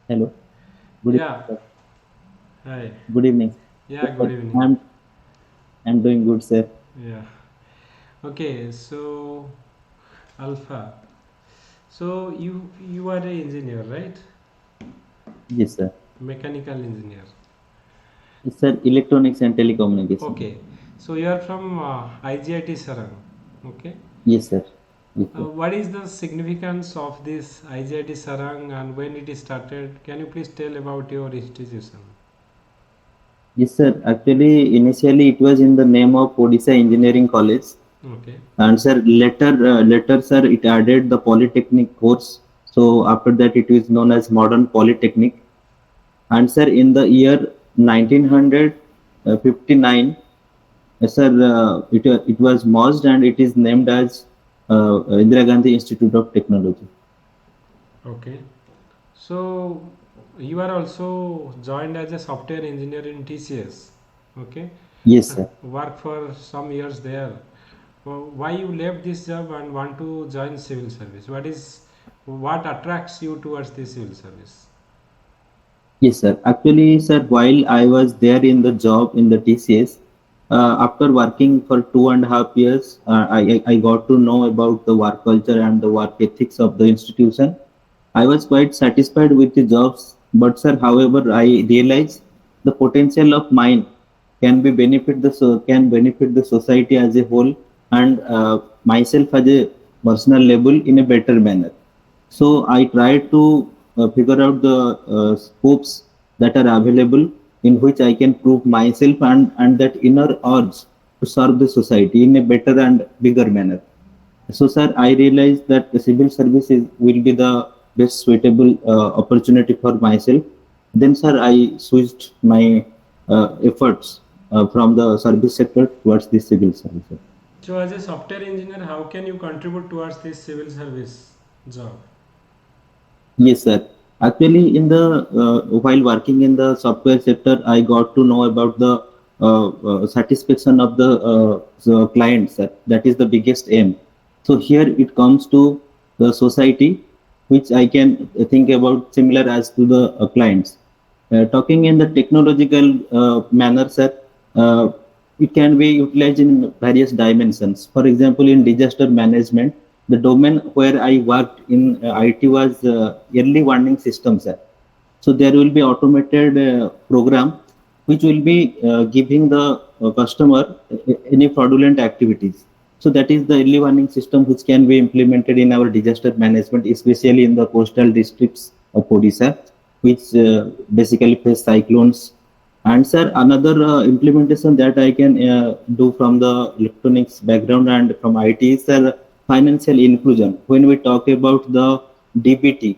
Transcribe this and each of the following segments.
Hello. Good evening, Yeah, sir. hi. Good evening. Yeah, Yes, good sir. evening. I'm doing good, sir. Yeah. Okay, so Alpha. So you are a engineer, right? Yes, sir. Mechanical engineer. Yes, sir. Electronics and telecommunication. Okay. So you are from IGIT Sarang. Okay. Yes, sir. Yes, sir. What is the significance of this IGIT Sarang and when it is started? Can you please tell about your institution? Yes, sir. Actually, initially it was in the name of Odisha Engineering College, Okay. and sir, later, sir, it added the polytechnic course. So after that, it is known as Modern Polytechnic. And sir, in the year 1959, sir, it was merged and it is named as Indira Gandhi Institute of Technology. Okay. So you are also joined as a software engineer in TCS. Okay. Yes, sir. Work for some years there. Why you left this job and want to join civil service? What attracts you towards the civil service? Yes, sir. Actually, sir, while I was there in the job in the TCS, after working for 2.5 years, I got to know about the work culture and the work ethics of the institution. I was quite satisfied with the jobs, but sir, however, I realized the potential of mine can benefit the society as a whole and myself as a personal level in a better manner. So I try to figure out the scopes that are available in which I can prove myself and that inner urge to serve the society in a better and bigger manner. So, sir, I realized that the civil services will be the best suitable opportunity for myself. Then, sir, I switched my efforts from the service sector towards the civil service. So as a software engineer, how can you contribute towards this civil service job? Yes, sir. Actually, in the while working in the software sector, I got to know about the satisfaction of the client, sir. That is the biggest aim. So here it comes to the society, which I can think about similar as to the clients. Talking in the technological manner, sir, uh, it can be utilized in various dimensions. For example, in disaster management, the domain where I worked in IT was early warning systems, sir. So there will be automated program which will be giving the customer any fraudulent activities. So that is the early warning system which can be implemented in our disaster management, especially in the coastal districts of Odisha, which basically face cyclones. And sir, another implementation that I can do from the electronics background and from IT is financial inclusion. When we talk about the DBT,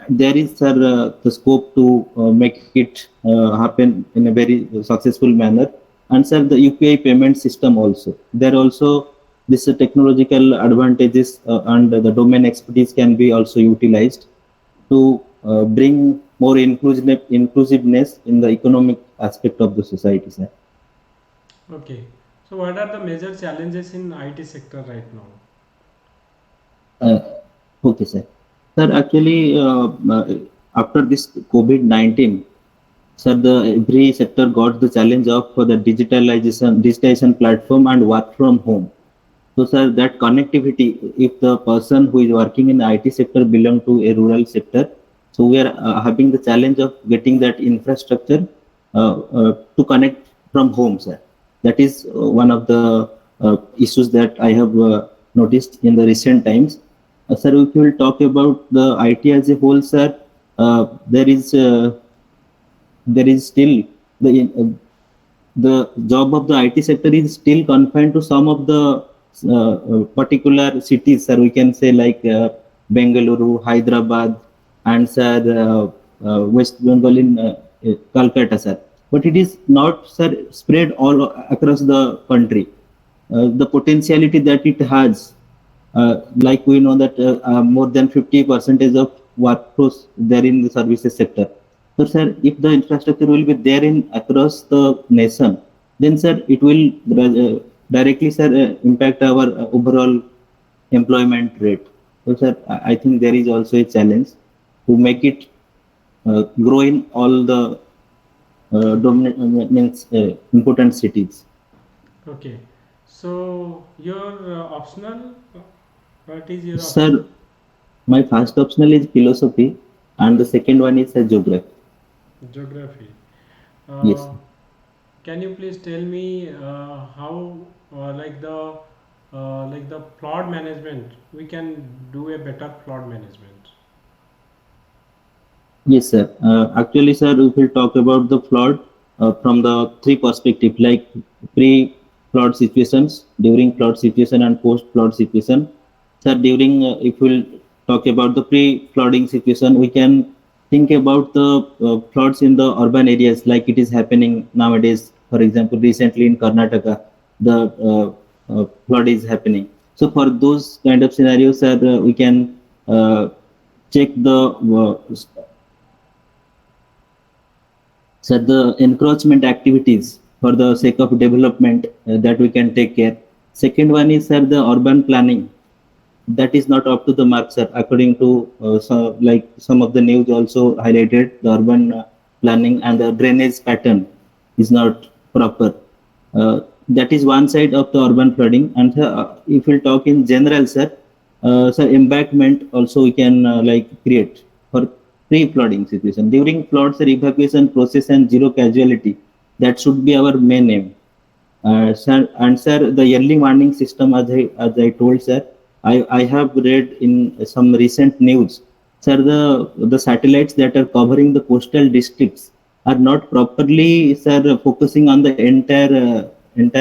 there is sir the scope to make it happen in a very successful manner. And sir, the UPI payment system also. There also this technological advantages and the domain expertise can be also utilized to bring more inclusiveness in the economic aspect of the society, sir. Okay. So what are the major challenges in IT sector right now? Uh, okay, sir. Sir, actually, after this COVID-19, sir, the every sector got the challenge of for the digitalization platform and work from home. So, sir, that connectivity, if the person who is working in the IT sector belong to a rural sector, so we are having the challenge of getting that infrastructure to connect from home, sir. That is one of the issues that I have noticed in the recent times. Sir, if you will talk about the IT as a whole, sir, there is still the job of the IT sector is still confined to some of the particular cities, sir. We can say like Bengaluru, Hyderabad, and sir, West Bengal in Calcutta, sir. But it is not, sir, spread all across the country. The potentiality that it has, like we know that more than 50 percentage of workforce there in the services sector. So, sir, if the infrastructure will be there in across the nation, then, sir, it will directly, sir, impact our overall employment rate. So, sir, I think there is also a challenge to make it grow in all the means important cities. Okay. So your optional, what is your optional? Sir, my first optional is philosophy, and the second one is geography. Geography. Yes. Uh, can you please tell me how like the plot management we can do a better plot management? Yes, sir. Actually, sir, we will talk about the flood from the three perspective, like pre-flood situations, during flood situation, and post-flood situation. Sir, during if we'll talk about the pre-flooding situation, we can think about the floods in the urban areas, like it is happening nowadays. For example, recently in Karnataka, the flood is happening. So, for those kind of scenarios, sir, we can check the so the encroachment activities for the sake of development that we can take care. Second one is sir the urban planning that is not up to the mark, sir. According to like some of the news also highlighted, the urban planning and the drainage pattern is not proper. That is one side of the urban flooding. And if we talk in general, sir, embankment also we can like create for pre-flooding situation. During floods, sir, evacuation process and zero casualty. That should be our main aim. Sir, and sir, the early warning system, as I told, sir, I have read in some recent news, sir, the satellites that are covering the coastal districts are not properly, sir, focusing on the entire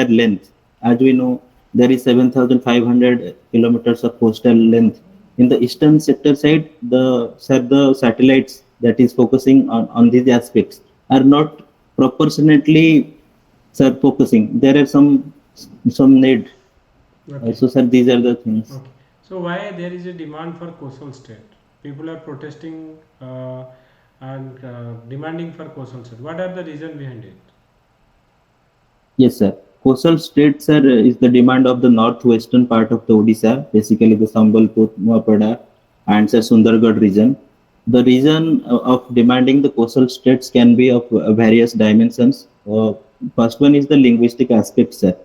length. As we know, there is 7,500 kilometers of coastal length. In the eastern sector side, the satellites that is focusing on these aspects are not proportionately, sir, focusing. There are some need. Okay. So, sir, these are the things. Okay. So why there is a demand for coastal state? People are protesting and demanding for coastal state. What are the reason behind it? Yes, sir. Coastal states, sir, is the demand of the northwestern part of the Odisha, basically the Sambalpur, Nuapada, and sir, Sundargarh region. The reason of demanding the coastal states can be of various dimensions. First one is the linguistic aspect, sir.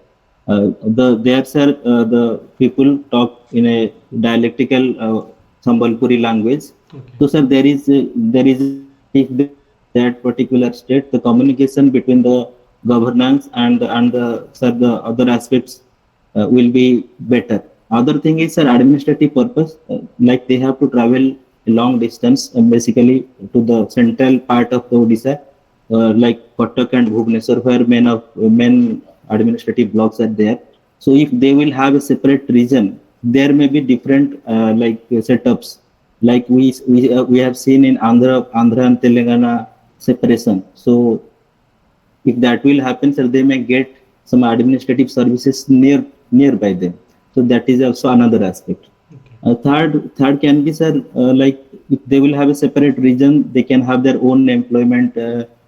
There, sir, the people talk in a dialectical Sambalpuri language. Okay. So, sir, there is if they that particular state, the communication between the governance and sir, the other aspects will be better. Other thing is, sir, administrative purpose, like they have to travel a long distance, basically to the central part of the Odisha, like Cuttack and Bhubaneswar, where main administrative blocks are there. So if they will have a separate region, there may be different like setups, like we have seen in Andhra and Telangana separation. So if that will happen, sir, they may get some administrative services nearby them. So that is also another aspect. Okay. Third can be, sir, like if they will have a separate region, they can have their own employment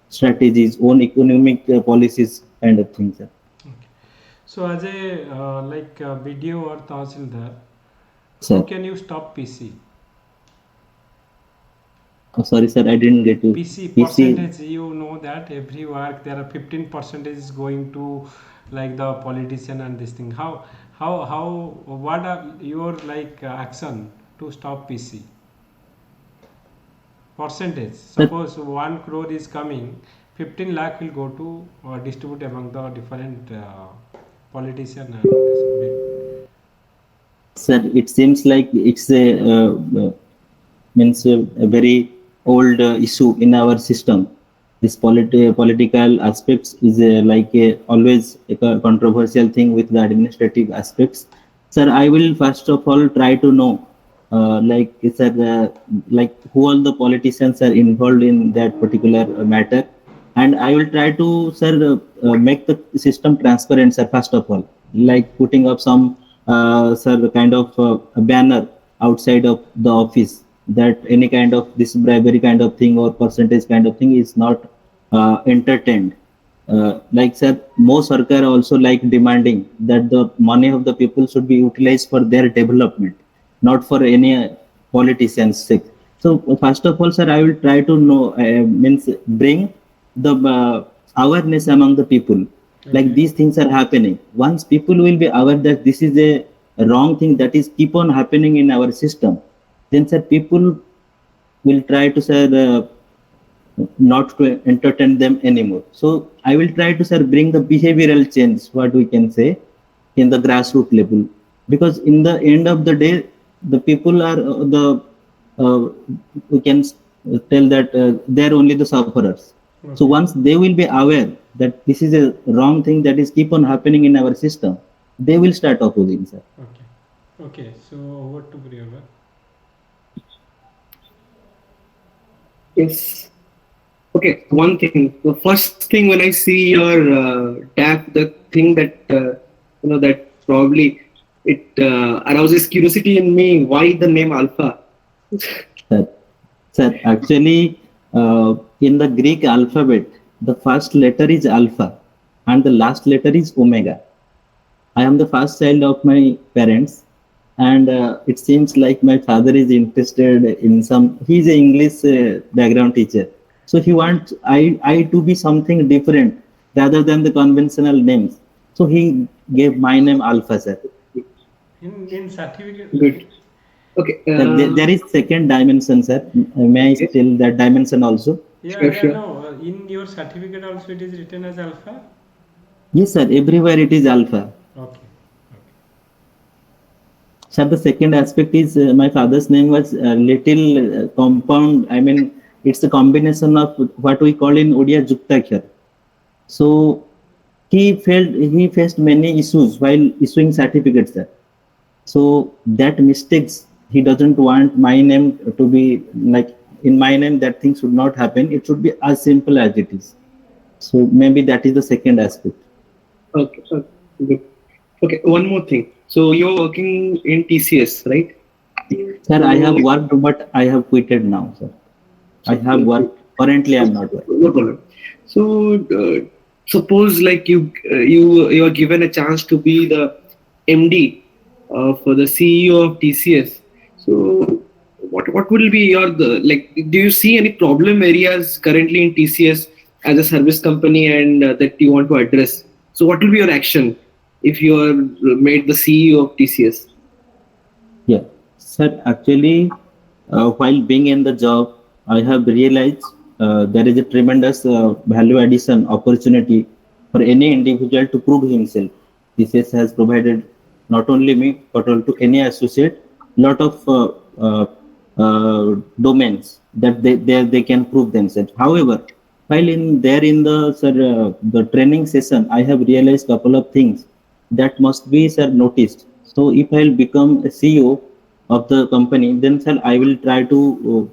strategies, own economic policies, kind of things, sir. Okay. So as a BDO or Tahsildar, how Sir, can you stop PC? sorry, sir, I didn't get you. PC PC, percentage, you know that every work there are 15% is going to like the politician and this thing. How what are your like action to stop PC? Percentage. sir, Suppose 1 crore is coming, 15 lakh will go to distribute among the different politician and this big. sir, it seems like it's a means a very old issue in our system. This political aspects is always a controversial thing with the administrative aspects. Sir, I will first of all try to know, sir, like who all the politicians are involved in that particular matter, and I will try to, sir, make the system transparent, sir. First of all, like putting up some, sir, kind of a banner outside of the office that any kind of this bribery kind of thing or percentage kind of thing is not entertained. Like sir, most sarkar also like demanding that the money of the people should be utilized for their development, not for any politician's sake. So first of all, sir, I will try to know, means bring the awareness among the people. Like Okay. these things are happening. Once people will be aware that this is a wrong thing that is keep on happening in our system, then sir, people will try to say not to entertain them anymore. So I will try to sir bring the behavioral change, what we can say, in the grassroots level, because in the end of the day, the people are the we can tell that they are only the sufferers. So Okay. once they will be aware that this is a wrong thing that is keep on happening in our system, they will start opposing, sir. Okay. Okay. So over to Priyanka. Yes. Okay, one thing. The first thing when I see your tab, the thing that that probably it arouses curiosity in me. Why the name Alpha? Sir, sir, actually, in the Greek alphabet, the first letter is alpha and the last letter is omega. I am the first child of my parents, and it seems like my father is interested in some. He's an English background teacher, so he wants I to be something different rather than the conventional names. So he gave my name Alpha, sir. In certificate. Good. Okay. There is second dimension, sir. May I Okay. still that dimension also? Yeah. Sure. Yeah. Sure. No. In your certificate also it is written as alpha. Yes, sir. Everywhere it is Alpha. Okay. Okay. Sir, the second aspect is my father's name was little compound. I mean, it's a combination of what we call in Odia Cuttack. So he faced many issues while issuing certificates, sir. So that mistakes he doesn't want my name to be like in my name that thing should not happen. It should be as simple as it is. So maybe that is the second aspect. Okay. Okay. Good. Okay. One more thing. So you're working in TCS, right? Sir, I have So worked, but I have quitted now, sir. I have okay. worked. Currently, I am not working. No problem. So suppose like you are given a chance to be the MD for the CEO of TCS. So what will be your like? Do you see any problem areas currently in TCS as a service company and that you want to address? So what will be your action if you are made the CEO of TCS? Yeah, sir. Actually, while being in the job, I have realized there is a tremendous value addition opportunity for any individual to prove himself. TCS has provided not only me but also any associate lot of domains that they can prove themselves. However, while in there in the sir the training session, I have realized couple of things that must be sir noticed. So if I'll become a CEO of the company, then sir I will try to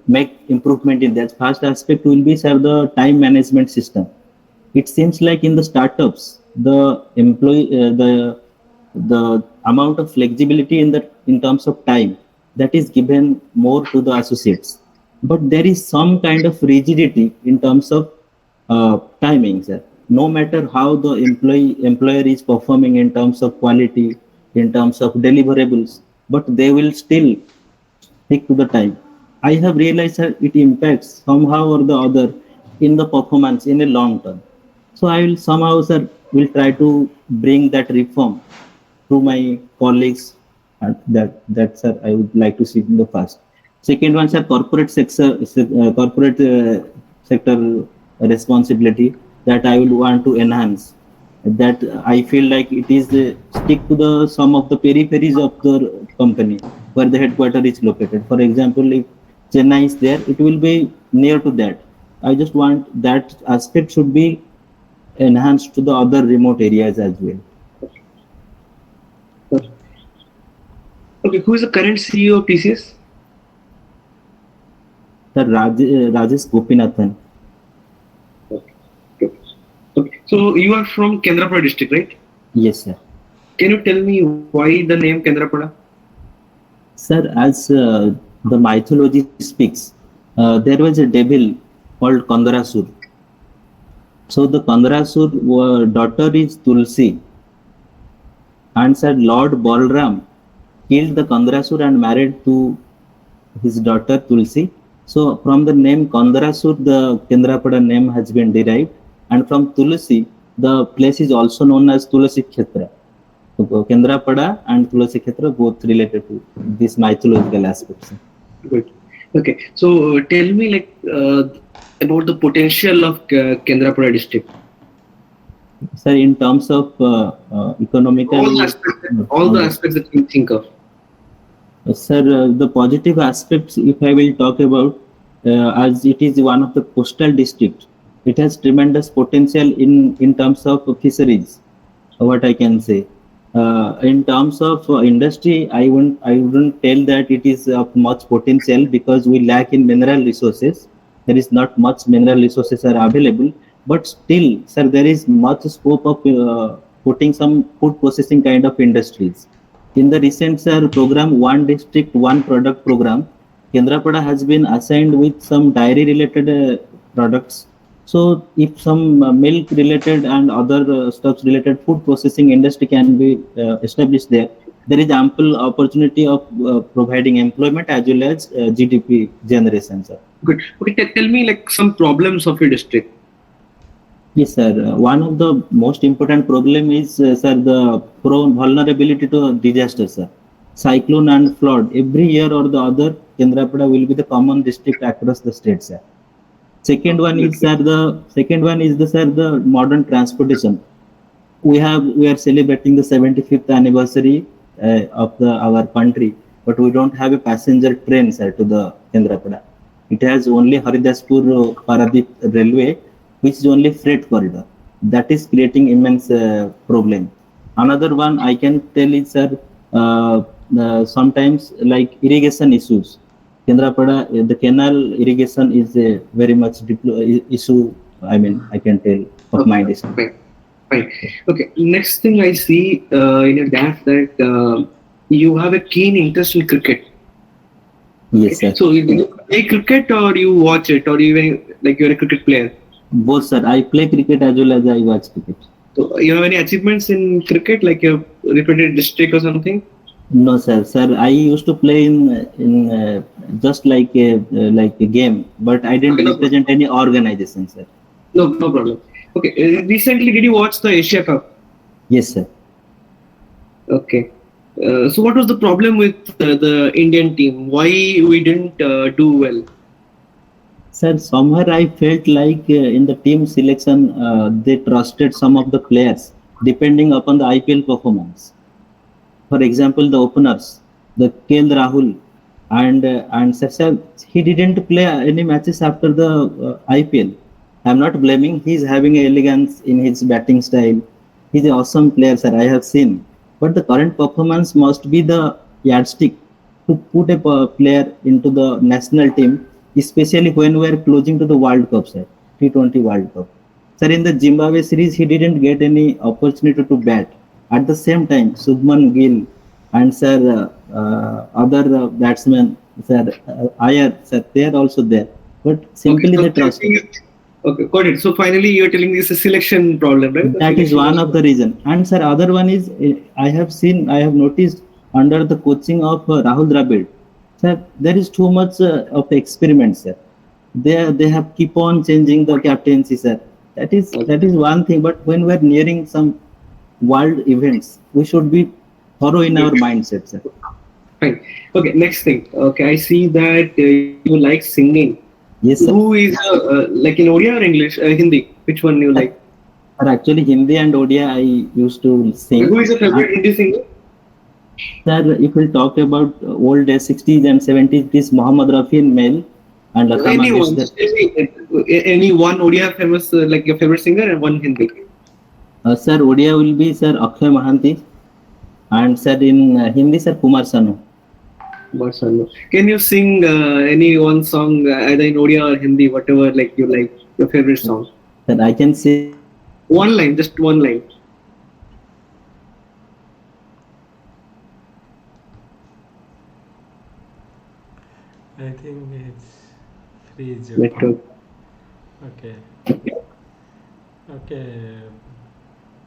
make improvement in that. First aspect will be sir the time management system. It seems like in the startups, the employee the amount of flexibility in the in terms of time that is given more to the associates, but there is some kind of rigidity in terms of timings. No matter how the employer is performing in terms of quality, in terms of deliverables, but they will still stick to the time. I have realized that it impacts somehow or the other in the performance in a long term. So I will somehow, sir, will try to bring that reform to my colleagues. And that sir, I would like to see in the past. Second one, sir, corporate sector responsibility that I will want to enhance. That I feel like it is stick to the some of the peripheries of the company where the headquarter is located. For example, if Chennai is there, it will be near to that. I just want that aspect should be enhanced to the other remote areas as well. Okay, who is the current CEO of TCS? Sir Rajesh Gopinathan. Okay. Okay. Okay. So you are from Kendrapara district, right? Yes, sir. Can you tell me why the name Kendrapara? Sir, as the mythology speaks, there was a devil called Kandarasur. So the Kandarasur daughter is Tulsi, and said Lord Balram killed the Kandarasur and married to his daughter Tulsi. So from the name Kandarasur, the Kendrapada name has been derived, and from Tulsi, the place is also known as Tulsi Kshetra. So Kendrapada and Tulsi Kshetra both related to these mythological aspects. Good. Okay. So tell me about the potential of Kendrapara district. Sir, in terms of economical, All the aspects that you think of. Sir, the positive aspects, if I will talk about, as it is one of the coastal districts, it has tremendous potential in terms of fisheries. What I can say, in terms of industry, I wouldn't tell that it is of much potential because we lack in mineral resources. There is not much mineral resources are available, but still, sir, there is much scope of putting some food processing kind of industries. In the recent sir program, One District One Product program, Kendrapada has been assigned with some dairy related products. So if some milk related and other stuffs related food processing industry can be established there, there is ample opportunity of providing employment as well as GDP generation, sir. Good. Okay. Tell me some problems of your district. Yes, sir. One of the most important problem is, sir, the vulnerability to disaster, sir. Cyclone and flood. Every year or the other, Kendrapada will be the common district across the state, sir. Second one is the sir the modern transportation. We are celebrating the 75th anniversary of our country, but we don't have a passenger train, sir, to the Kendrapada. It has only Haridaspur Paradip railway, which is only freight corridor. That is creating immense problem. Another one I can tell is, sir, sometimes like irrigation issues. Kendrapada, the canal irrigation is a very much issue. I mean, I can tell of my district. Fine. Fine. Okay. Next thing I see in your DAF that you have a keen interest in cricket. Yes, sir. So you play cricket or you watch it, or even you're a cricket player? Both, sir. I play cricket as well as I watch cricket. So you have any achievements in cricket, like you represented district or something? No, sir. Sir, I used to play in just like a game, but I didn't represent any organization, sir. No problem. Okay. Recently, did you watch the Asia Cup? Yes, sir. Okay. So what was the problem with the Indian team? Why we didn't do well? Sir, somewhere I felt like in the team selection, they trusted some of the players depending upon the IPL performance. For example, the openers, the Rahul, and sir, he didn't play any matches after the IPL. I'm not blaming. He's having elegance in his batting style. He's an awesome player, sir. I have seen, but the current performance must be the yardstick to put a player into the national team, especially when we are closing to the World Cup, sir, T20 World Cup. Sir, in the Zimbabwe series, he didn't get any opportunity to bat. At the same time, Subman Gill and sir, other batsmen, sir, Iyer, sir, they are also there. But simply Okay, they trust. Okay, got it. So finally, you're telling me it's a selection problem, right? That is one of the reason. And sir, other one is I have noticed under the coaching of Rahul Dravid, sir, there is too much of experiments, sir. They have keep on changing the captaincy, sir. That is one thing. But when we are nearing some world events, we should be thorough in our mindset, sir. Fine. Okay, next thing. Okay, I see that you like singing. Yes, sir. Who is like in Odia or English, Hindi? Which one you like? Sir, actually, Hindi and Odia I used to sing. Who is your favorite Hindi singer? Sir, if we talk about old days, 60s and 70s, it is Muhammad Rafi in male and Lata Anyone, Mangeshkar. any one Odia famous like your favorite singer and one Hindi. Sir, Odia will be Sir Akshay Mahanti, and sir in Hindi, Sir Kumar Sanu. Can you sing any one song either in Odia or Hindi, whatever like you like, your favorite song? Sir, I can say one line, just one line. I think it's free. Okay.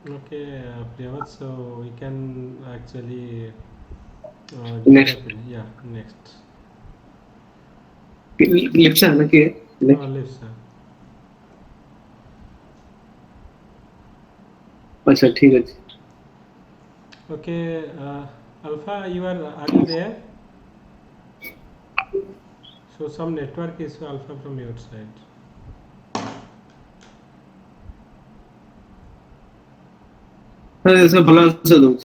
Okay, Priyavat, so we can actually next. Yeah, next. Lift आना के lift अच्छा ठीक है okay Alpha are you there so some network issue Alpha from your side ऐसा भला से दो